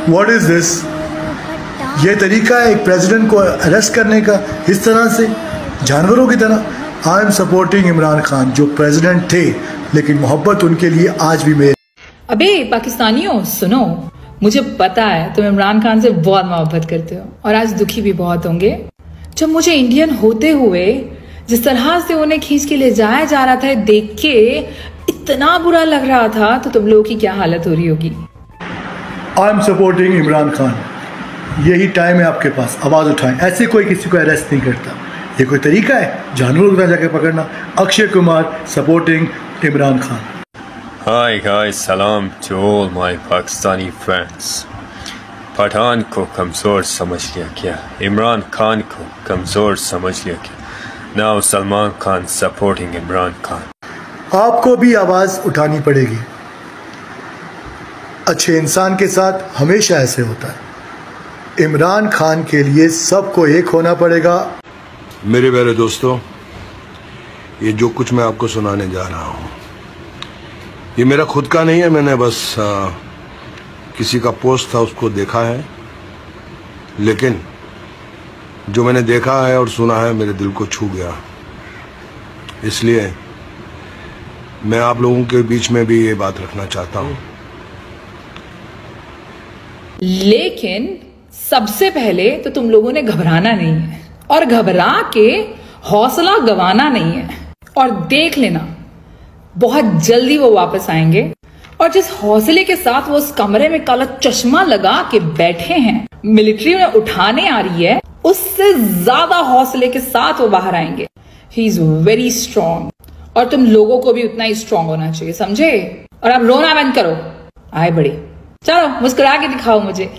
What is this? ये तरीका है एक प्रेसिडेंट को अरेस्ट करने का, इस तरह से जानवरों की तरह। I am supporting Imran Khan, जो प्रेसिडेंट थे, लेकिन मोहब्बत उनके लिए आज भी मेरी। अबे पाकिस्तानियों सुनो, मुझे पता है तुम इमरान खान से बहुत मोहब्बत करते हो और आज दुखी भी बहुत होंगे। जब मुझे इंडियन होते हुए जिस तरह से उन्हें खींच के ले जाया जा रहा था, देख के इतना बुरा लग रहा था, तो तुम लोगों की क्या हालत हो रही होगी। I am supporting Imran Khan. यही टाइम है आपके पास, आवाज उठाएं। ऐसे कोई किसी को अरेस्ट नहीं करता। ये कोई तरीका है जानवरों को जाके पकड़ना? Akshay Kumar supporting Imran Khan. Hi guys, salam to all my Pakistani friends. पठान को कमज़ोर समझ लिया क्या? इमरान खान को कमज़ोर समझ लिया क्या? Now Salman Khan supporting Imran Khan. आपको भी आवाज़ उठानी पड़ेगी। अच्छे इंसान के साथ हमेशा ऐसे होता है। इमरान खान के लिए सबको एक होना पड़ेगा। मेरे प्यारे दोस्तों, ये जो कुछ मैं आपको सुनाने जा रहा हूँ, ये मेरा खुद का नहीं है। मैंने बस किसी का पोस्ट था उसको देखा है, लेकिन जो मैंने देखा है और सुना है मेरे दिल को छू गया। इसलिए मैं आप लोगों के बीच में भी ये बात रखना चाहता हूँ। लेकिन सबसे पहले तो तुम लोगों ने घबराना नहीं है, और घबरा के हौसला गंवाना नहीं है। और देख लेना बहुत जल्दी वो वापस आएंगे, और जिस हौसले के साथ वो उस कमरे में काला चश्मा लगा के बैठे हैं, मिलिट्री उन्हें उठाने आ रही है, उससे ज्यादा हौसले के साथ वो बाहर आएंगे। ही इज वेरी स्ट्रॉन्ग, और तुम लोगों को भी उतना ही स्ट्रॉन्ग होना चाहिए, समझे? और अब रोना बंद करो। आए बड़ी, चलो मुस्कुरा के दिखाओ मुझे।